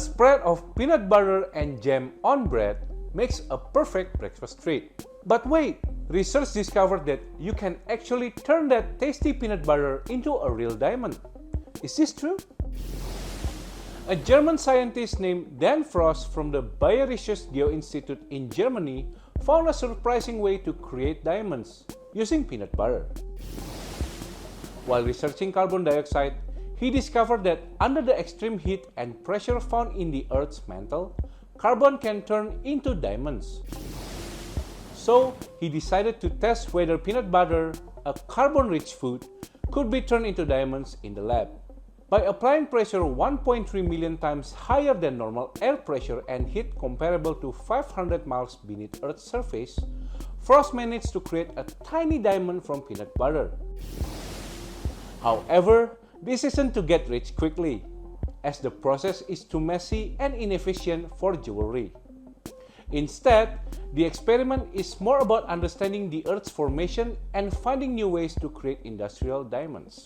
spread of peanut butter and jam on bread makes a perfect breakfast treat. But wait, research discovered that you can actually turn that tasty peanut butter into a real diamond. Is this true? A German scientist named Dan Frost from the Bayerisches Geoinstitut in Germany found a surprising way to create diamonds using peanut butter. While researching carbon dioxide, he discovered that under the extreme heat and pressure found in the Earth's mantle, carbon can turn into diamonds. So, he decided to test whether peanut butter, a carbon-rich food, could be turned into diamonds in the lab. By applying pressure 1.3 million times higher than normal air pressure and heat comparable to 500 miles beneath Earth's surface, Frost managed to create a tiny diamond from peanut butter. However, this isn't to get rich quickly, as the process is too messy and inefficient for jewelry. Instead, the experiment is more about understanding the Earth's formation and finding new ways to create industrial diamonds.